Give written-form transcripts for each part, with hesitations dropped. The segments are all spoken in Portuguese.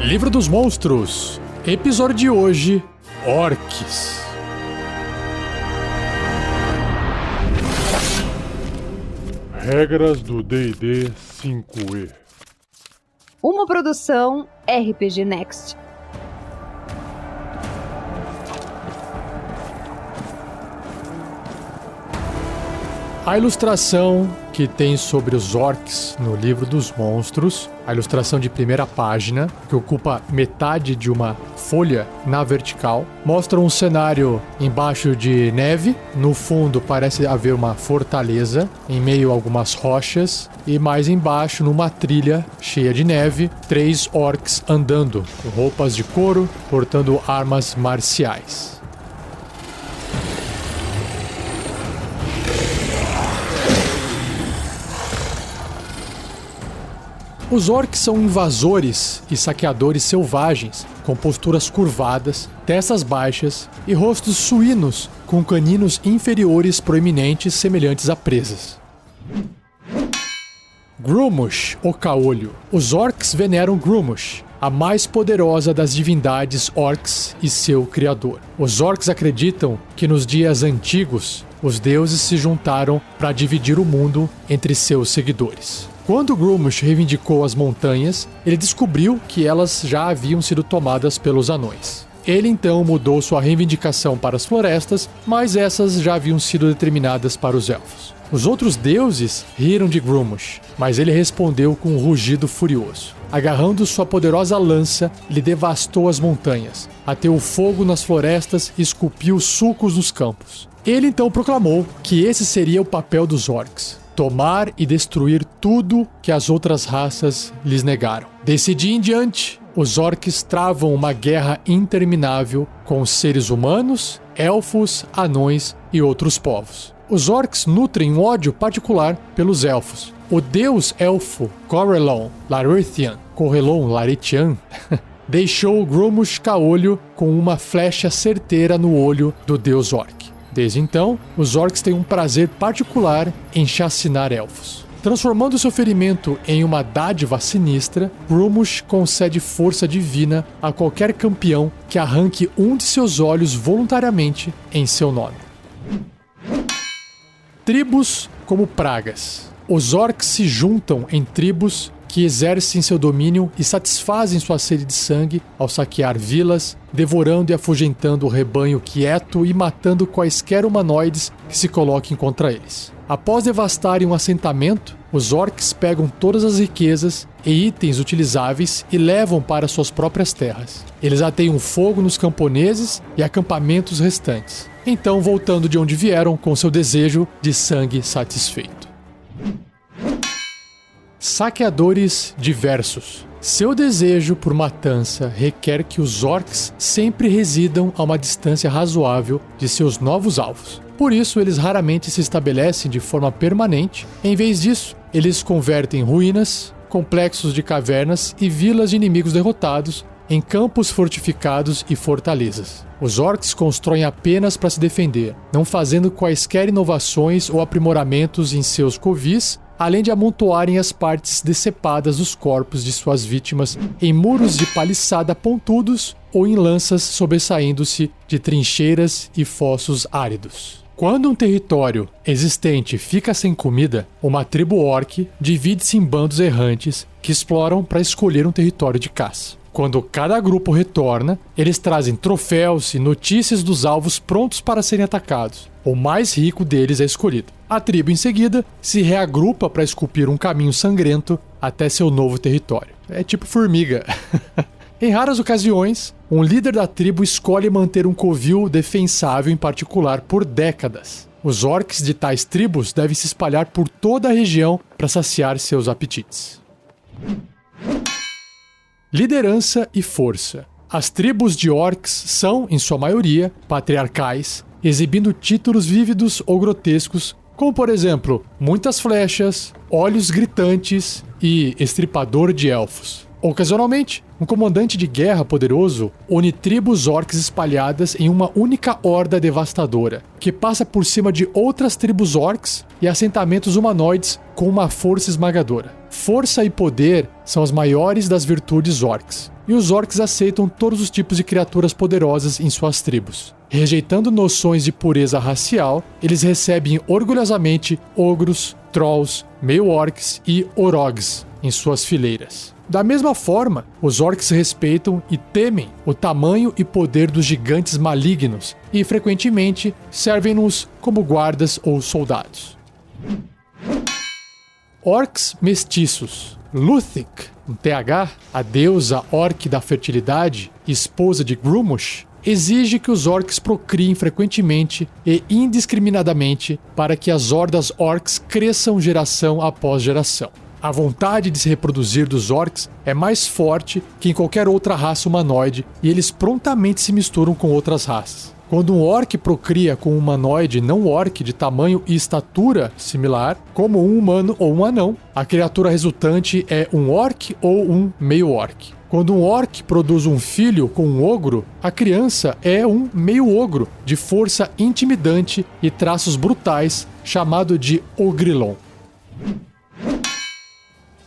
Livro dos Monstros. Episódio de hoje: Orcs. Regras do D&D 5e. Uma produção RPG Next. A ilustração que tem sobre os orcs no Livro dos Monstros, a ilustração de primeira página, que ocupa metade de uma folha na vertical, mostra um cenário embaixo de neve. No fundo parece haver uma fortaleza em meio a algumas rochas, e mais embaixo, numa trilha cheia de neve, 3 orcs andando com roupas de couro, portando armas marciais. Os orcs são invasores e saqueadores selvagens, com posturas curvadas, testas baixas e rostos suínos com caninos inferiores proeminentes semelhantes a presas. Grummush, o Caolho. Os orcs veneram Grummush, a mais poderosa das divindades orcs e seu criador. Os orcs acreditam que nos dias antigos, os deuses se juntaram para dividir o mundo entre seus seguidores. Quando Grummush reivindicou as montanhas, ele descobriu que elas já haviam sido tomadas pelos anões. Ele então mudou sua reivindicação para as florestas, mas essas já haviam sido determinadas para os elfos. Os outros deuses riram de Grummush, mas ele respondeu com um rugido furioso. Agarrando sua poderosa lança, ele devastou as montanhas, ateou fogo nas florestas e esculpiu sulcos nos campos. Ele então proclamou que esse seria o papel dos orcs: tomar e destruir tudo que as outras raças lhes negaram. Desse dia em diante, os orcs travam uma guerra interminável com os seres humanos, elfos, anões e outros povos. Os orcs nutrem um ódio particular pelos elfos. O deus elfo Corellon Laretian deixou Grummush Caolho com uma flecha certeira no olho do deus orc. Desde então, os orcs têm um prazer particular em chacinar elfos. Transformando seu ferimento em uma dádiva sinistra, Grummush concede força divina a qualquer campeão que arranque um de seus olhos voluntariamente em seu nome. Tribos como pragas. Os orcs se juntam em tribos que exercem seu domínio e satisfazem sua sede de sangue ao saquear vilas, devorando e afugentando o rebanho quieto e matando quaisquer humanoides que se coloquem contra eles. Após devastarem um assentamento, os orcs pegam todas as riquezas e itens utilizáveis e levam para suas próprias terras. Eles ateiam fogo nos camponeses e acampamentos restantes, então voltando de onde vieram com seu desejo de sangue satisfeito. Saqueadores diversos. Seu desejo por matança requer que os orcs sempre residam a uma distância razoável de seus novos alvos. Por isso, eles raramente se estabelecem de forma permanente. Em vez disso, eles convertem ruínas, complexos de cavernas e vilas de inimigos derrotados em campos fortificados e fortalezas. Os orcs constroem apenas para se defender, não fazendo quaisquer inovações ou aprimoramentos em seus covis, além de amontoarem as partes decepadas dos corpos de suas vítimas em muros de paliçada pontudos ou em lanças sobressaindo-se de trincheiras e fossos áridos. Quando um território existente fica sem comida, uma tribo orc divide-se em bandos errantes que exploram para escolher um território de caça. Quando cada grupo retorna, eles trazem troféus e notícias dos alvos prontos para serem atacados. O mais rico deles é escolhido. A tribo, em seguida, se reagrupa para esculpir um caminho sangrento até seu novo território. É tipo formiga. Em raras ocasiões, um líder da tribo escolhe manter um covil defensável em particular por décadas. Os orcs de tais tribos devem se espalhar por toda a região para saciar seus apetites. Liderança e força. As tribos de orcs são, em sua maioria, patriarcais, exibindo títulos vívidos ou grotescos, como por exemplo, muitas flechas, olhos gritantes e estripador de elfos. Ocasionalmente, um comandante de guerra poderoso une tribos orcs espalhadas em uma única horda devastadora, que passa por cima de outras tribos orcs e assentamentos humanoides com uma força esmagadora. Força e poder são as maiores das virtudes orcs, e os orcs aceitam todos os tipos de criaturas poderosas em suas tribos. Rejeitando noções de pureza racial, eles recebem orgulhosamente ogros, trolls, meio-orcs e orogs em suas fileiras. Da mesma forma, os orcs respeitam e temem o tamanho e poder dos gigantes malignos e, frequentemente, servem-nos como guardas ou soldados. Orcs mestiços. Luthik, com TH, a deusa orc da fertilidade e esposa de Grumush, exige que os orcs procriem frequentemente e indiscriminadamente para que as hordas orcs cresçam geração após geração. A vontade de se reproduzir dos orcs é mais forte que em qualquer outra raça humanoide e eles prontamente se misturam com outras raças. Quando um orc procria com um humanoide não orc de tamanho e estatura similar, como um humano ou um anão, a criatura resultante é um orc ou um meio-orc. Quando um orc produz um filho com um ogro, a criança é um meio-ogro de força intimidante e traços brutais, chamado de ogrilon.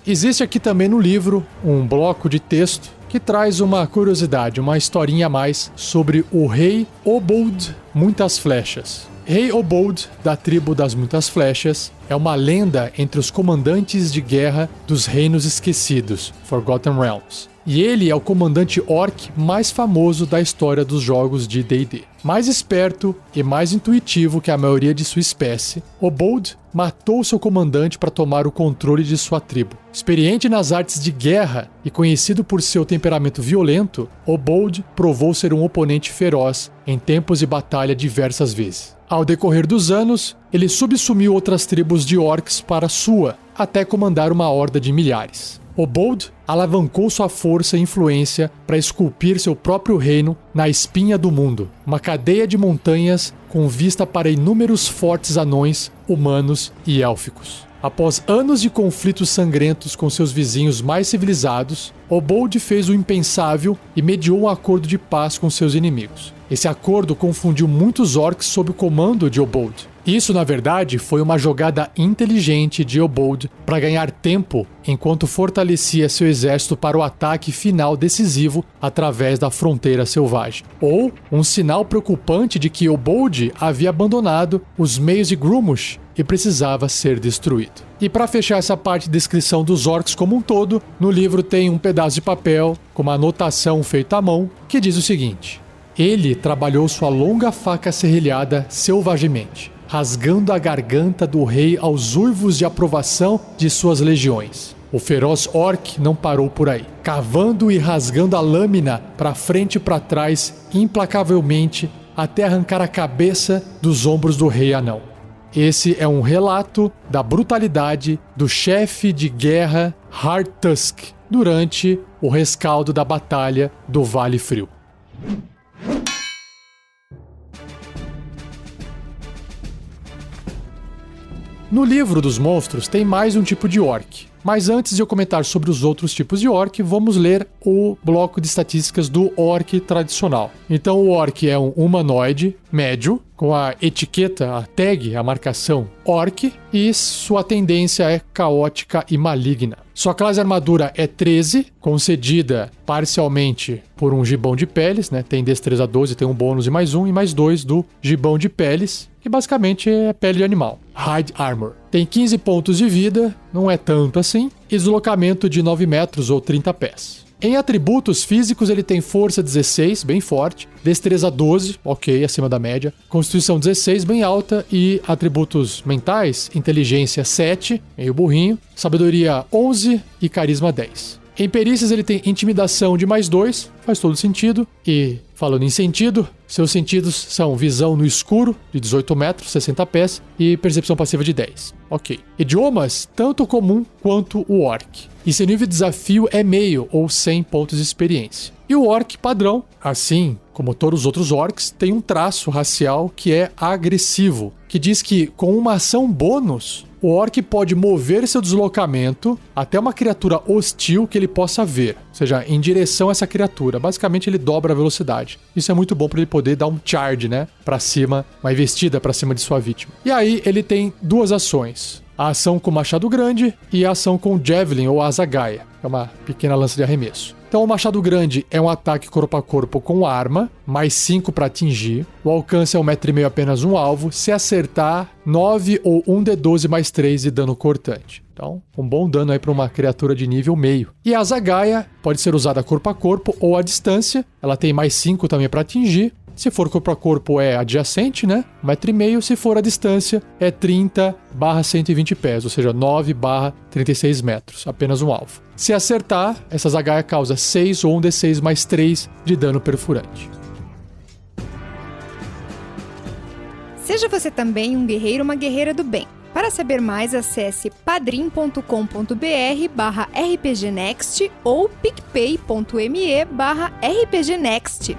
Existe aqui também no livro um bloco de texto que traz uma curiosidade, uma historinha a mais sobre o rei Obold Muitas Flechas. Rei Obold, da tribo das Muitas Flechas, é uma lenda entre os comandantes de guerra dos Reinos Esquecidos, Forgotten Realms. E ele é o comandante orc mais famoso da história dos jogos de D&D. Mais esperto e mais intuitivo que a maioria de sua espécie, Obold matou seu comandante para tomar o controle de sua tribo. Experiente nas artes de guerra e conhecido por seu temperamento violento, Obold provou ser um oponente feroz em tempos de batalha diversas vezes. Ao decorrer dos anos, ele subsumiu outras tribos de orcs para sua, até comandar uma horda de milhares. Obold alavancou sua força e influência para esculpir seu próprio reino na espinha do mundo, uma cadeia de montanhas com vista para inúmeros fortes anões, humanos e élficos. Após anos de conflitos sangrentos com seus vizinhos mais civilizados, Obold fez o impensável e mediou um acordo de paz com seus inimigos. Esse acordo confundiu muitos orcs sob o comando de Obold. Isso, na verdade, foi uma jogada inteligente de Obold para ganhar tempo enquanto fortalecia seu exército para o ataque final decisivo através da fronteira selvagem. Ou um sinal preocupante de que Obold havia abandonado os meios de Grumush e precisava ser destruído. E para fechar essa parte de descrição dos orcs como um todo, no livro tem um pedaço de papel com uma anotação feita à mão que diz o seguinte: ele trabalhou sua longa faca serrilhada selvagemente, rasgando a garganta do rei aos uivos de aprovação de suas legiões. O feroz orc não parou por aí, cavando e rasgando a lâmina para frente e para trás implacavelmente até arrancar a cabeça dos ombros do rei anão. Esse é um relato da brutalidade do chefe de guerra Hardtusk durante o rescaldo da batalha do Vale Frio. No livro dos monstros tem mais um tipo de orc, mas antes de eu comentar sobre os outros tipos de orc, vamos ler o bloco de estatísticas do orc tradicional. Então o orc é um humanoide médio, com a etiqueta, a tag, a marcação orc, e sua tendência é caótica e maligna. Sua classe de armadura é 13, concedida parcialmente por um gibão de peles, né? Tem destreza 12, tem um bônus de mais 1 e mais 2 do gibão de peles, que basicamente é pele de animal. Hide Armor. Tem 15 pontos de vida, não é tanto assim, e deslocamento de 9 metros ou 30 pés. Em atributos físicos ele tem força 16, bem forte, destreza 12, ok, acima da média, constituição 16, bem alta, e atributos mentais, inteligência 7, meio burrinho, sabedoria 11 e carisma 10. Em perícias ele tem intimidação de mais 2, faz todo sentido, e falando em sentido, seus sentidos são visão no escuro, de 18 metros, 60 pés, e percepção passiva de 10. Ok. Idiomas, tanto comum quanto o orc. E seu nível de desafio é meio, ou 100 pontos de experiência. E o orc padrão, assim como todos os outros orcs, tem um traço racial que é agressivo, que diz que com uma ação bônus, o orc pode mover seu deslocamento até uma criatura hostil que ele possa ver, ou seja, em direção a essa criatura. Basicamente ele dobra a velocidade. Isso é muito bom para ele poder dar um charge, né, para cima, uma investida para cima de sua vítima. E aí ele tem duas ações: a ação com machado grande e a ação com javelin ou azagaia, que é uma pequena lança de arremesso. Então o machado grande é um ataque corpo a corpo com arma, mais 5 para atingir. O alcance é 1,5 m apenas um alvo. Se acertar, 9 ou 1d12 mais 3 de dano cortante. Então, um bom dano aí para uma criatura de nível meio. E a zagaia pode ser usada corpo a corpo ou à distância. Ela tem mais 5 também para atingir. Se for corpo a corpo é adjacente, né? 1,5 m. Se for à distância é 30/120 pés, ou seja, 9/36 metros. Apenas um alvo. Se acertar, essa zagaia causa 6 ou 1d6 mais 3 de dano perfurante. Seja você também um guerreiro ou uma guerreira do bem. Para saber mais, acesse padrim.com.br/rpgnext ou picpay.me/rpgnext.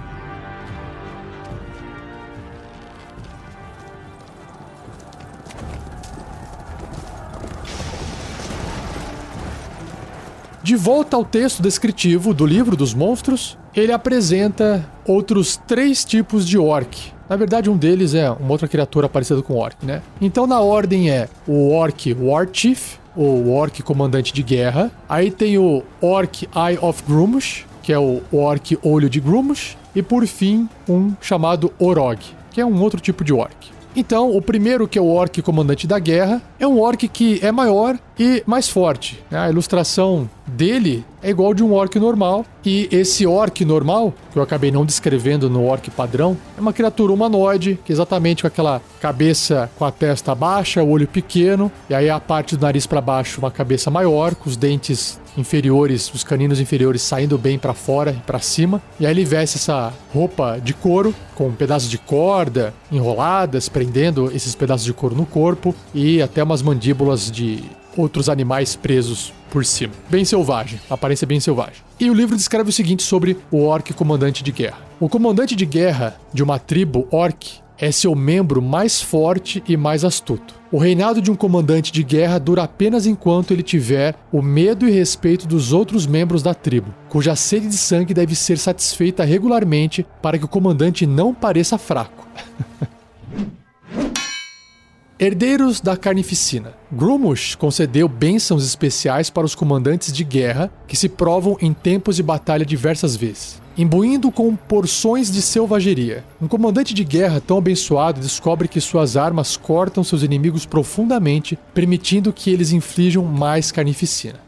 De volta ao texto descritivo do livro dos monstros, ele apresenta outros 3 tipos de orc. Na verdade, um deles é uma outra criatura parecida com orc, né? Então, na ordem é o orc War Chief, ou orc comandante de guerra. Aí tem o orc Eye of Grummush, que é o orc olho de Grummush. E por fim, um chamado Orog, que é um outro tipo de orc. Então, o primeiro, que é o orc comandante da guerra, é um orc que é maior e mais forte. A ilustração dele é igual de um orc normal. E esse orc normal, que eu acabei não descrevendo no orc padrão, é uma criatura humanoide, que é exatamente com aquela cabeça com a testa baixa, o olho pequeno, e aí a parte do nariz para baixo uma cabeça maior, com os dentes inferiores, os caninos inferiores saindo bem para fora e para cima. E aí ele veste essa roupa de couro com pedaços de corda enroladas, prendendo esses pedaços de couro no corpo e até umas mandíbulas de outros animais presos por cima. Bem selvagem, aparência bem selvagem. E o livro descreve o seguinte sobre o orc comandante de guerra. O comandante de guerra de uma tribo orc é seu membro mais forte e mais astuto. O reinado de um comandante de guerra dura apenas enquanto ele tiver o medo e respeito dos outros membros da tribo, cuja sede de sangue deve ser satisfeita regularmente para que o comandante não pareça fraco. Herdeiros da Carnificina. Grummush concedeu bênçãos especiais para os comandantes de guerra que se provam em tempos de batalha diversas vezes, imbuindo com porções de selvageria. Um comandante de guerra tão abençoado descobre que suas armas cortam seus inimigos profundamente, permitindo que eles inflijam mais carnificina.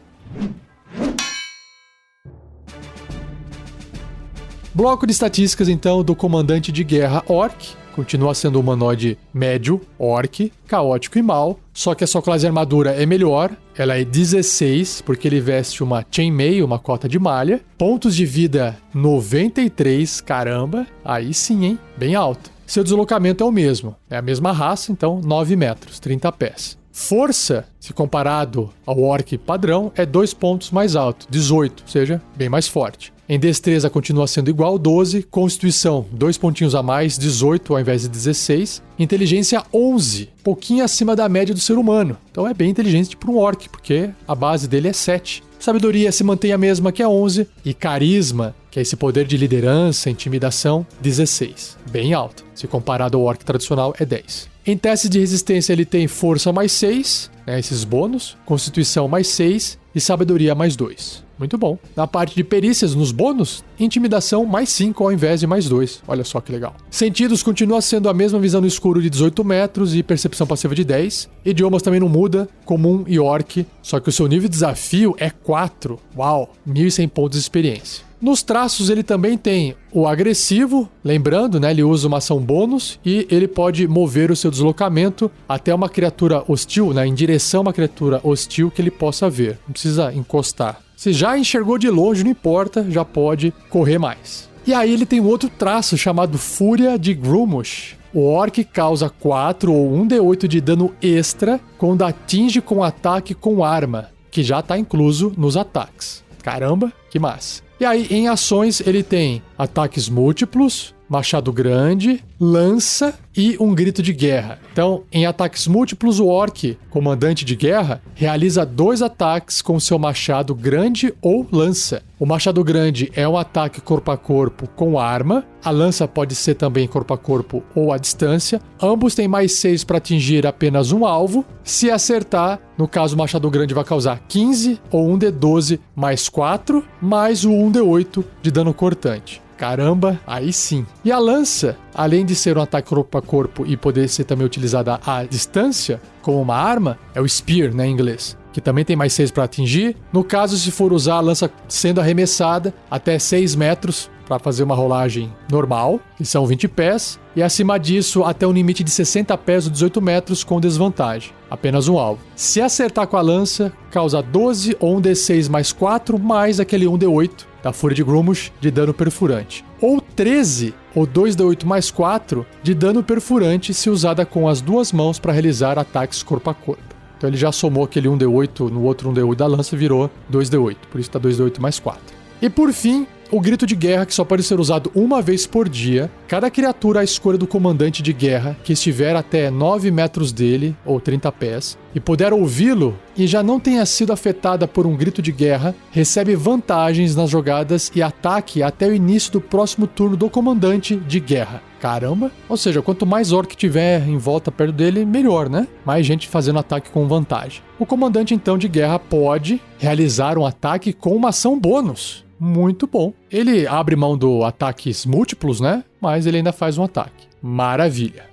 Bloco de estatísticas, então, do comandante de guerra orc. Continua sendo um humanoide médio, orc, caótico e mau, só que a sua classe de armadura é melhor, ela é 16, porque ele veste uma chainmail, uma cota de malha, pontos de vida 93, caramba, aí sim, hein, bem alto. Seu deslocamento é o mesmo, é a mesma raça, então 9 metros, 30 pés. Força, se comparado ao orc padrão, é 2 pontos mais alto, 18, ou seja, bem mais forte. Em destreza continua sendo igual, 12. Constituição, 2 pontinhos a mais, 18 ao invés de 16. Inteligência, 11. Pouquinho acima da média do ser humano. Então é bem inteligente para um orc, porque a base dele é 7. Sabedoria se mantém a mesma, que é 11. E carisma, que é esse poder de liderança, intimidação, 16. Bem alto. Se comparado ao orc tradicional, é 10. Em testes de resistência ele tem força mais 6, né, esses bônus. Constituição mais 6 e sabedoria mais 2. Muito bom. Na parte de perícias, nos bônus, intimidação mais 5 ao invés de mais 2. Olha só que legal. Sentidos continua sendo a mesma visão no escuro de 18 metros e percepção passiva de 10. Idiomas também não muda, comum e orc, só que o seu nível de desafio é 4. Uau, 1.100 pontos de experiência. Nos traços ele também tem o agressivo, lembrando, né, ele usa uma ação bônus e ele pode mover o seu deslocamento até uma criatura hostil, né, em direção a uma criatura hostil que ele possa ver. Não precisa encostar. Se já enxergou de longe, não importa, já pode correr mais. E aí ele tem um outro traço chamado Fúria de Grummush. O orc causa 4 ou 1d8 de dano extra quando atinge com ataque com arma, que já está incluso nos ataques. Caramba, que massa. E aí, em ações, ele tem ataques múltiplos, machado grande, lança e um grito de guerra. Então, em ataques múltiplos, o orc, comandante de guerra, realiza 2 ataques com seu machado grande ou lança. O machado grande é um ataque corpo a corpo com arma. A lança pode ser também corpo a corpo ou à distância. Ambos têm mais 6 para atingir apenas um alvo. Se acertar, no caso o machado grande vai causar 15 ou 1d12 mais 4, mais o 1d8 de dano cortante. Caramba, aí sim. E a lança, além de ser um ataque corpo a corpo e poder ser também utilizada à distância, como uma arma, é o Spear, né, em inglês, que também tem mais 6 para atingir. No caso, se for usar a lança sendo arremessada até 6 metros para fazer uma rolagem normal, que são 20 pés, e acima disso até um limite de 60 pés ou 18 metros com desvantagem. Apenas um alvo. Se acertar com a lança, causa 12 ou 1d6 mais 4, mais aquele 1d8 da Fúria de Grummush de dano perfurante. Ou 13 ou 2d8 mais 4 de dano perfurante se usada com as 2 mãos para realizar ataques corpo a corpo. Então ele já somou aquele 1d8 no outro 1d8 da lança e virou 2d8. Por isso está 2d8 mais 4. E por fim, o grito de guerra, que só pode ser usado uma vez por dia. Cada criatura à escolha do comandante de guerra que estiver até 9 metros dele, ou 30 pés, e puder ouvi-lo e já não tenha sido afetada por um grito de guerra, recebe vantagens nas jogadas e ataque até o início do próximo turno do comandante de guerra. Caramba! Ou seja, quanto mais orc tiver em volta perto dele, melhor, né? Mais gente fazendo ataque com vantagem. O comandante, então, de guerra pode realizar um ataque com uma ação bônus. Muito bom. Ele abre mão do ataques múltiplos, né? Mas ele ainda faz um ataque. Maravilha.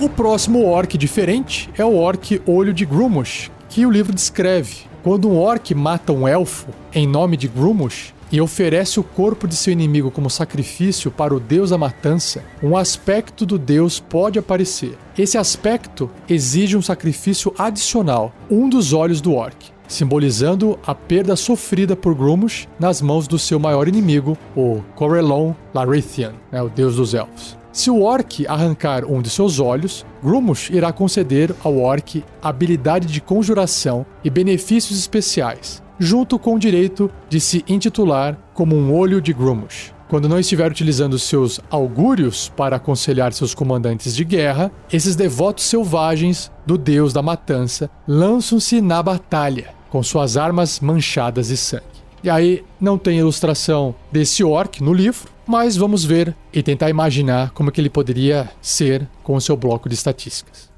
O próximo orc diferente é o orc Olho de Grummush, que o livro descreve. Quando um orc mata um elfo em nome de Grummush e oferece o corpo de seu inimigo como sacrifício para o deus da matança, um aspecto do deus pode aparecer. Esse aspecto exige um sacrifício adicional, um dos olhos do orc, simbolizando a perda sofrida por Grummush nas mãos do seu maior inimigo, o Corellon Larethian, o deus dos elfos. Se o orc arrancar um de seus olhos, Grummush irá conceder ao orc habilidade de conjuração e benefícios especiais, junto com o direito de se intitular como um olho de Grummush. Quando não estiver utilizando seus augúrios para aconselhar seus comandantes de guerra, esses devotos selvagens do deus da matança lançam-se na batalha, com suas armas manchadas de sangue. E aí não tem ilustração desse orc no livro, mas vamos ver e tentar imaginar como que ele poderia ser com o seu bloco de estatísticas.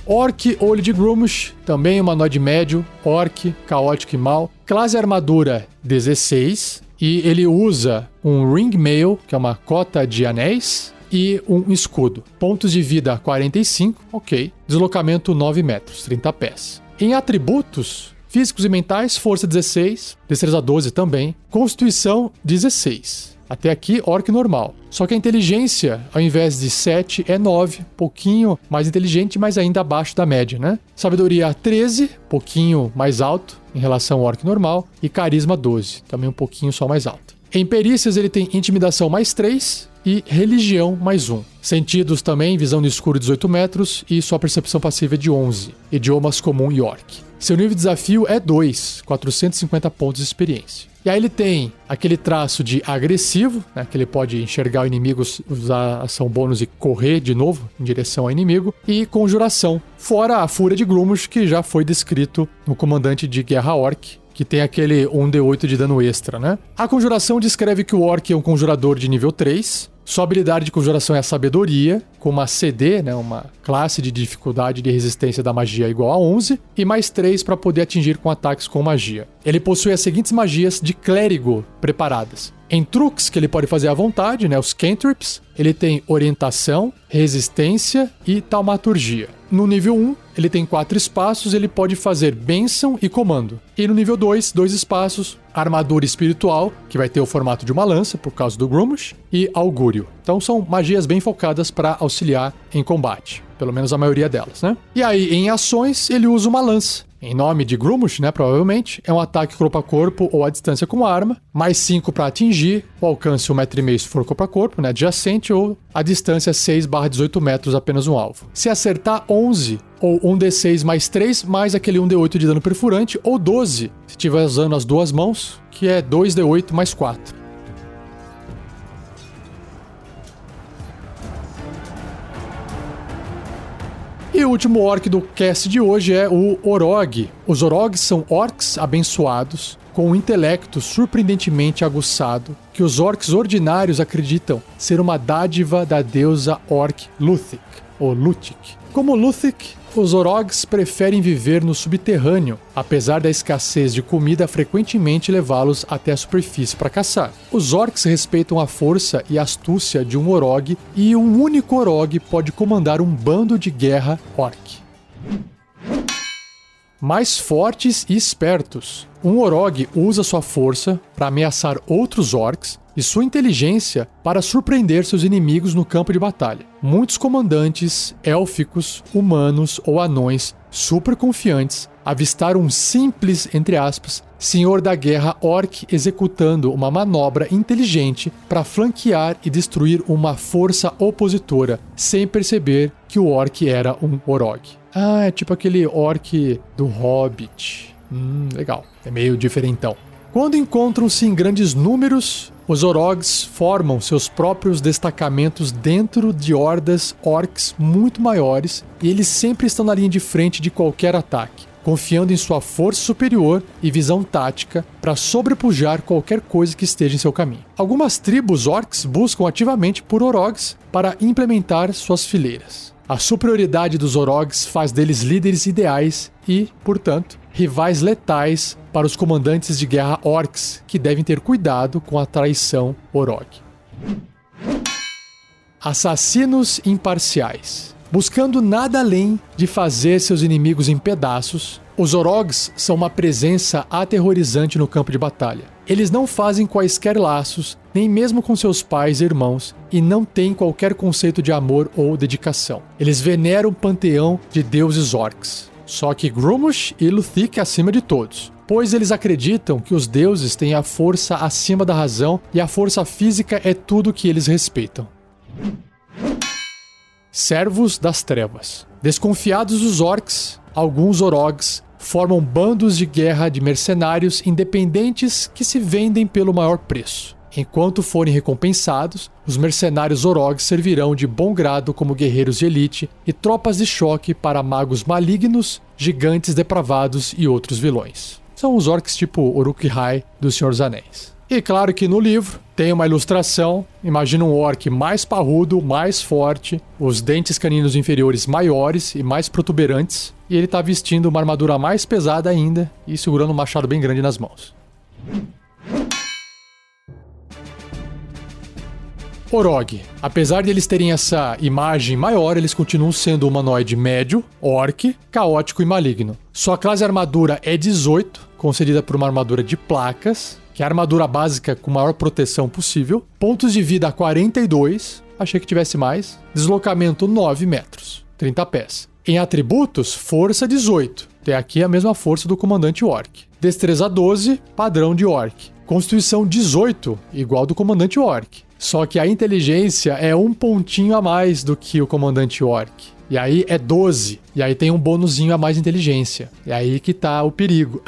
Orc Olho de Grummush, também humanoide médio, orc, caótico e mau, classe armadura 16, e ele usa um ring mail, que é uma cota de anéis, e um escudo. Pontos de vida 45, ok. Deslocamento 9 metros, 30 pés. Em atributos físicos e mentais, força 16, destreza 12 também, constituição 16. Até aqui, orc normal. Só que a inteligência, ao invés de 7, é 9. Pouquinho mais inteligente, mas ainda abaixo da média, né? Sabedoria 13, pouquinho mais alto em relação ao orc normal. E carisma 12, também um pouquinho só mais alto. Em perícias, ele tem intimidação mais 3 e religião mais 1. Sentidos também, visão no escuro 18 metros e sua percepção passiva é de 11. Idiomas comum e orc. Seu nível de desafio é 2, 450 pontos de experiência. E aí ele tem aquele traço de agressivo, né, que ele pode enxergar o inimigo, usar ação bônus e correr de novo em direção ao inimigo, e conjuração, fora a Fúria de Grummush, que já foi descrito no comandante de guerra orc, que tem aquele 1d8 de dano extra, né? A conjuração descreve que o orc é um conjurador de nível 3, sua habilidade de conjuração é a sabedoria, com uma CD, né, uma classe de dificuldade de resistência da magia igual a 11, e mais 3 para poder atingir com ataques com magia. Ele possui as seguintes magias de clérigo preparadas. Em truques que ele pode fazer à vontade, né, os cantrips, ele tem orientação, resistência e taumaturgia. No nível 1, ele tem 4 espaços, ele pode fazer bênção e comando. E no nível 2, 2 espaços, armadura espiritual, que vai ter o formato de uma lança, por causa do Grummush, e augúrio. Então são magias bem focadas para auxiliar em combate. Pelo menos a maioria delas, né? E aí, em ações, ele usa uma lança. em nome de Grummush, né, provavelmente, é um ataque corpo a corpo ou à distância com arma, mais 5 para atingir, o alcance 1,5 m se for corpo a corpo, né, adjacente, ou a distância 6/18 metros apenas um alvo. Se acertar 11, ou 1d6 mais 3, mais aquele 1d8 de dano perfurante, ou 12, se estiver usando as duas mãos, que é 2d8 mais 4. E o último orc do cast de hoje é o Orog. Os Orogs são orcs abençoados, com um intelecto surpreendentemente aguçado, que os orcs ordinários acreditam ser uma dádiva da deusa orc Luthik, ou Lutik. Como Luthik, os Orogs preferem viver no subterrâneo, apesar da escassez de comida frequentemente levá-los até a superfície para caçar. Os orcs respeitam a força e astúcia de um Orog, e um único Orog pode comandar um bando de guerra orc. Mais fortes e espertos. Um Orog usa sua força para ameaçar outros orcs e sua inteligência para surpreender seus inimigos no campo de batalha. Muitos comandantes, élficos, humanos ou anões super confiantes avistaram um simples, entre aspas, senhor da guerra orc executando uma manobra inteligente para flanquear e destruir uma força opositora, sem perceber que o orc era um Orog. Ah, é tipo aquele orc do Hobbit. Legal. É meio diferentão. Quando encontram-se em grandes números, os Orogs formam seus próprios destacamentos dentro de hordas orcs muito maiores, e eles sempre estão na linha de frente de qualquer ataque, confiando em sua força superior e visão tática para sobrepujar qualquer coisa que esteja em seu caminho. Algumas tribos orcs buscam ativamente por Orogs para implementar suas fileiras. A superioridade dos Orogs faz deles líderes ideais e, portanto, rivais letais para os comandantes de guerra orcs, que devem ter cuidado com a traição Orog. Assassinos imparciais. Buscando nada além de fazer seus inimigos em pedaços, os Orogs são uma presença aterrorizante no campo de batalha. Eles não fazem quaisquer laços, nem mesmo com seus pais e irmãos, e não têm qualquer conceito de amor ou dedicação. Eles veneram o panteão de deuses orcs. Só que Grummush e Luthik acima de todos, pois eles acreditam que os deuses têm a força acima da razão e a força física é tudo que eles respeitam. Servos das Trevas. Desconfiados dos orcs, alguns Orogs formam bandos de guerra de mercenários independentes que se vendem pelo maior preço. Enquanto forem recompensados, os mercenários Orogs servirão de bom grado como guerreiros de elite e tropas de choque para magos malignos, gigantes depravados e outros vilões. São os orcs tipo Uruk-hai do Senhor dos Anéis. E claro que no livro tem uma ilustração, imagina um orc mais parrudo, mais forte, os dentes caninos inferiores maiores e mais protuberantes, e ele está vestindo uma armadura mais pesada ainda e segurando um machado bem grande nas mãos. Orog. Apesar de eles terem essa imagem maior, eles continuam sendo um humanoide médio, orc, caótico e maligno. Sua classe de armadura é 18, concedida por uma armadura de placas, que é a armadura básica com maior proteção possível. Pontos de vida 42, achei que tivesse mais. Deslocamento 9 metros, 30 pés. Em atributos, força 18. Tem aqui a mesma força do comandante orc. Destreza 12, padrão de orc. Constituição 18, igual do comandante orc. Só que a inteligência é um pontinho a mais do que o comandante orc. E aí é 12. E aí tem um bônusinho a mais de inteligência. E aí que tá o perigo.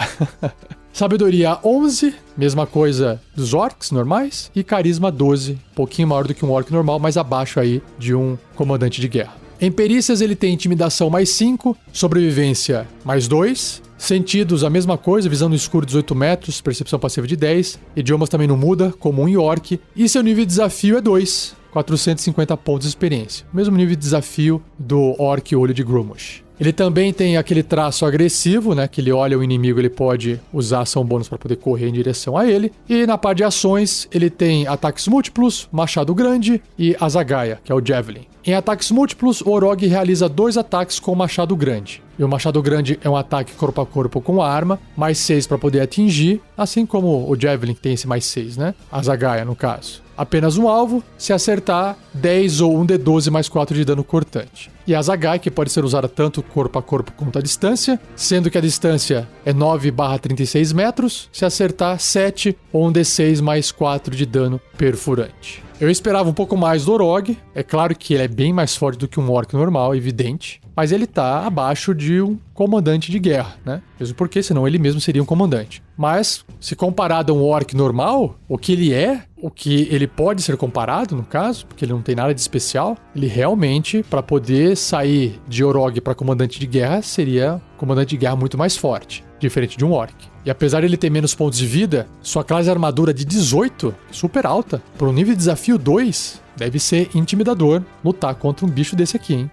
Sabedoria 11, mesma coisa dos orcs normais. E carisma 12, um pouquinho maior do que um orc normal, mas abaixo aí de um comandante de guerra. Em perícias ele tem intimidação mais 5, sobrevivência mais 2, sentidos a mesma coisa, visão no escuro 18 metros, percepção passiva de 10, idiomas também não muda, comum e orc, e seu nível de desafio é 2, 450 pontos de experiência, mesmo nível de desafio do orc olho de Grummush. Ele também tem aquele traço agressivo, né, que ele olha o inimigo, ele pode usar ação bônus para poder correr em direção a ele. E na parte de ações, ele tem ataques múltiplos, machado grande e azagaia, que é o javelin. Em ataques múltiplos, o Orog realiza 2 ataques com o machado grande. E o machado grande é um ataque corpo a corpo com arma, mais 6 para poder atingir, assim como o Javelin que tem esse mais 6, né? A Zagaia, no caso. Apenas um alvo, se acertar, 10 ou um D12 mais 4 de dano cortante. E a Zagaia, que pode ser usada tanto corpo a corpo quanto à distância, sendo que a distância é 9/36 metros, se acertar, 7 ou um D6 mais 4 de dano perfurante. Eu esperava um pouco mais do Orog, é claro que ele é bem mais forte do que um orc normal, evidente, mas ele tá abaixo de um comandante de guerra, né? Mesmo porque senão ele mesmo seria um comandante. Mas, se comparado a um orc normal, o que ele pode ser comparado, no caso, porque ele não tem nada de especial, ele realmente, para poder sair de Orog para comandante de guerra, seria um comandante de guerra muito mais forte, diferente de um orc. E apesar de ele ter menos pontos de vida, sua classe de armadura de 18, super alta, para um nível de desafio 2, deve ser intimidador lutar contra um bicho desse aqui, hein?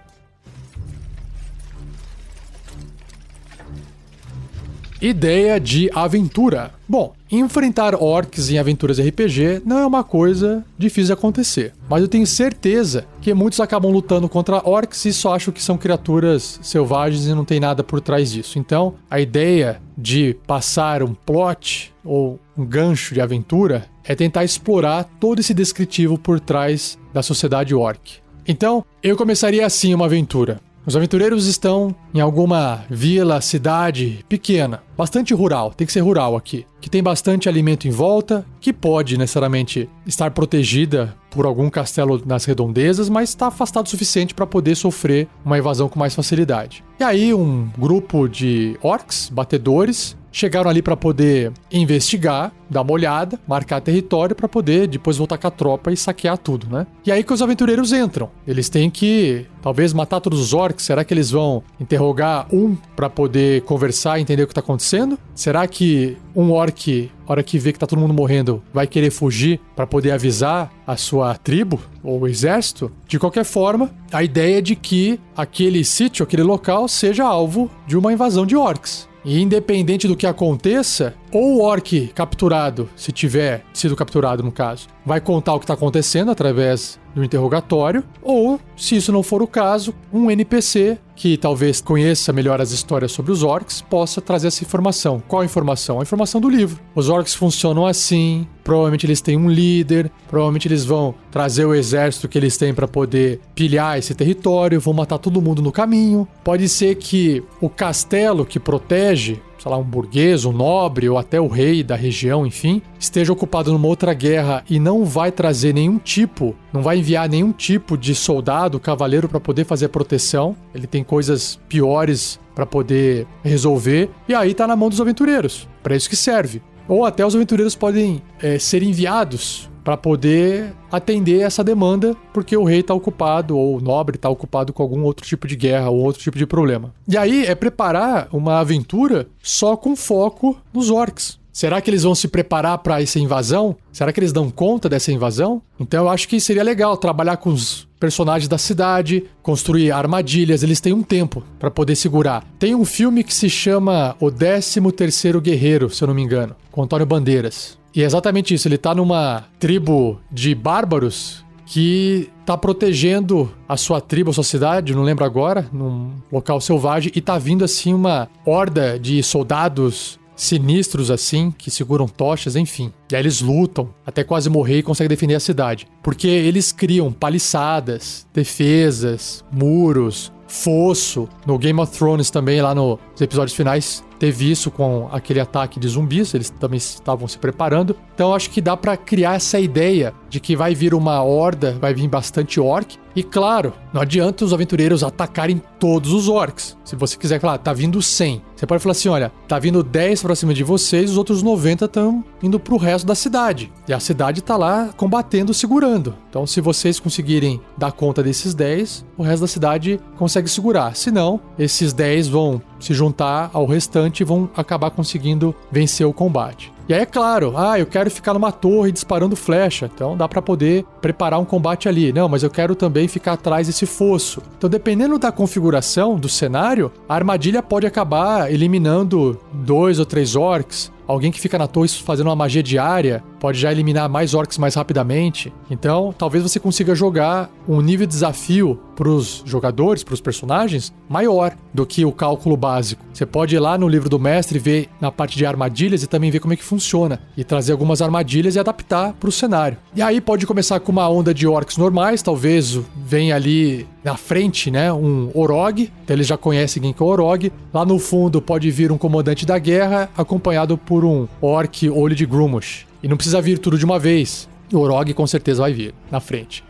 Ideia de aventura. Bom, enfrentar orcs em aventuras RPG não é uma coisa difícil de acontecer, mas eu tenho certeza que muitos acabam lutando contra orcs e só acham que são criaturas selvagens e não tem nada por trás disso. Então, a ideia de passar um plot ou um gancho de aventura é tentar explorar todo esse descritivo por trás da sociedade orc. Então, eu começaria assim uma aventura. Os aventureiros estão em alguma vila, cidade pequena, bastante rural, tem que ser rural aqui, que tem bastante alimento em volta, que pode necessariamente estar protegida por algum castelo nas redondezas, mas está afastado o suficiente para poder sofrer uma invasão com mais facilidade. E aí um grupo de orcs, batedores, chegaram ali para poder investigar, dar uma olhada, marcar território para poder depois voltar com a tropa e saquear tudo, né? E aí que os aventureiros entram. Eles têm que, talvez, matar todos os orcs. Será que eles vão interrogar um para poder conversar e entender o que tá acontecendo? Será que um orc, na hora que vê que tá todo mundo morrendo, vai querer fugir para poder avisar a sua tribo ou o exército? De qualquer forma, a ideia é de que aquele sítio, aquele local, seja alvo de uma invasão de orcs. E independente do que aconteça, ou o orc capturado, se tiver sido capturado no caso, vai contar o que está acontecendo através do interrogatório, ou, se isso não for o caso, um NPC que talvez conheça melhor as histórias sobre os orcs possa trazer essa informação. Qual a informação? A informação do livro. Os orcs funcionam assim, provavelmente eles têm um líder, provavelmente eles vão trazer o exército que eles têm para poder pilhar esse território, vão matar todo mundo no caminho. Pode ser que o castelo que protege, sei lá, um burguês, um nobre ou até o rei da região, enfim, esteja ocupado numa outra guerra e não vai trazer nenhum tipo, não vai enviar nenhum tipo de soldado, cavaleiro para poder fazer proteção. Ele tem coisas piores para poder resolver, e aí tá na mão dos aventureiros. Para isso que serve. Ou até os aventureiros podem ser enviados para poder atender essa demanda, porque o rei está ocupado, ou o nobre está ocupado com algum outro tipo de guerra, ou outro tipo de problema. E aí é preparar uma aventura só com foco nos orcs. Será que eles vão se preparar para essa invasão? Será que eles dão conta dessa invasão? Então eu acho que seria legal trabalhar com os personagens da cidade, construir armadilhas. Eles têm um tempo para poder segurar. Tem um filme que se chama O 13º Guerreiro, se eu não me engano, com Antônio Bandeiras. E é exatamente isso, ele tá numa tribo de bárbaros que tá protegendo a sua tribo, a sua cidade, não lembro agora, num local selvagem, e tá vindo assim uma horda de soldados sinistros assim, que seguram tochas, enfim. E aí eles lutam até quase morrer e conseguem defender a cidade. Porque eles criam paliçadas, defesas, muros, fosso. No Game of Thrones também, lá nos episódios finais, teve isso com aquele ataque de zumbis, eles também estavam se preparando. Então acho que dá pra criar essa ideia de que vai vir uma horda, vai vir bastante orc. E claro, não adianta os aventureiros atacarem todos os orcs. Se você quiser falar, tá vindo 100. Você pode falar assim, olha, tá vindo 10 pra cima de vocês, os outros 90 estão indo pro resto da cidade. E a cidade tá lá combatendo, segurando. Então se vocês conseguirem dar conta desses 10, o resto da cidade consegue segurar. Se não, esses 10 vão se juntar ao restante e vão acabar conseguindo vencer o combate. E aí é claro, eu quero ficar numa torre disparando flecha, então dá pra poder preparar um combate ali. Não, mas eu quero também ficar atrás desse fosso. Então dependendo da configuração do cenário, a armadilha pode acabar eliminando 2 ou 3 orcs, alguém que fica na torre fazendo uma magia diária pode já eliminar mais orcs mais rapidamente. Então, talvez você consiga jogar um nível de desafio pros jogadores, pros personagens, maior do que o cálculo básico. Você pode ir lá no livro do mestre, ver na parte de armadilhas e também ver como é que funciona. E trazer algumas armadilhas e adaptar pro cenário. E aí pode começar com uma onda de orcs normais, talvez venha ali na frente, né, um Orog. Então eles já conhecem quem que é o Orog. Lá no fundo pode vir um comandante da guerra, acompanhado por um orc olho de Grummash. E não precisa vir tudo de uma vez. O Orog com certeza vai vir na frente.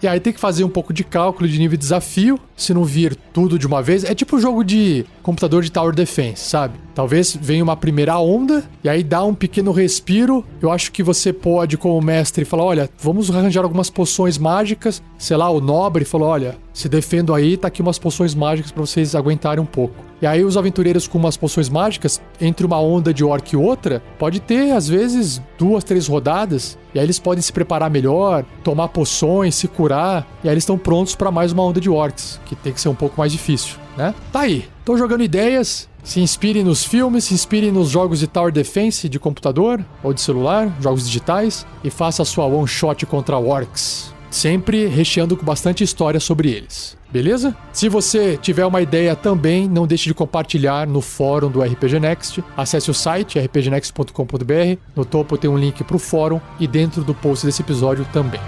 E aí tem que fazer um pouco de cálculo de nível de desafio. Se não vir tudo de uma vez, é tipo jogo de computador de Tower Defense, sabe? Talvez venha uma primeira onda e aí dá um pequeno respiro. Eu acho que você pode, como mestre, falar, olha, vamos arranjar algumas poções mágicas. Sei lá, o nobre falou, olha, se defendo aí, tá aqui umas poções mágicas pra vocês aguentarem um pouco. E aí os aventureiros com umas poções mágicas, entre uma onda de orc e outra, pode ter, às vezes, 2, 3 rodadas. E aí eles podem se preparar melhor, tomar poções, se curar. E aí eles estão prontos pra mais uma onda de orcs, que tem que ser um pouco mais difícil, né? Tá aí, tô jogando ideias. Se inspirem nos filmes, se inspirem nos jogos de Tower Defense de computador ou de celular, jogos digitais. E faça a sua one shot contra orcs. Sempre recheando com bastante história sobre eles. Beleza? Se você tiver uma ideia também, não deixe de compartilhar no fórum do RPG Next. Acesse o site rpgnext.com.br. No topo tem um link para o fórum e dentro do post desse episódio também.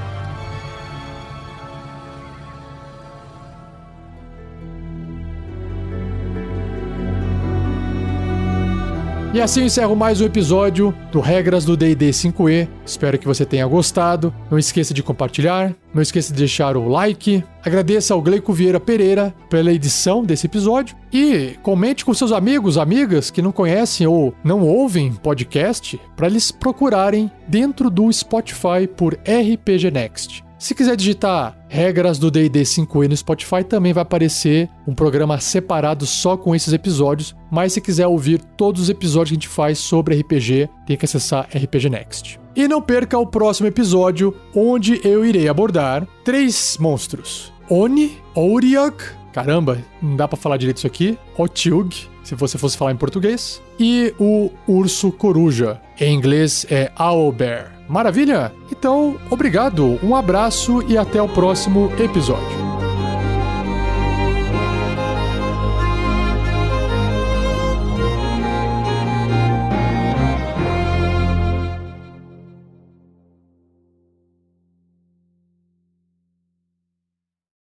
E assim eu encerro mais um episódio do Regras do D&D 5e. Espero que você tenha gostado. Não esqueça de compartilhar. Não esqueça de deixar o like. Agradeça ao Gleico Vieira Pereira pela edição desse episódio. E comente com seus amigos, amigas que não conhecem ou não ouvem podcast, para eles procurarem dentro do Spotify por RPG Next. Se quiser digitar Regras do D&D 5e no Spotify, também vai aparecer um programa separado só com esses episódios. Mas se quiser ouvir todos os episódios que a gente faz sobre RPG, tem que acessar RPG Next. E não perca o próximo episódio, onde eu irei abordar 3 monstros. Oni, Ouriag, caramba, não dá pra falar direito isso aqui, Otiug, se você fosse falar em português, e o Urso Coruja, em inglês é Owlbear. Maravilha? Então, obrigado, um abraço e até o próximo episódio.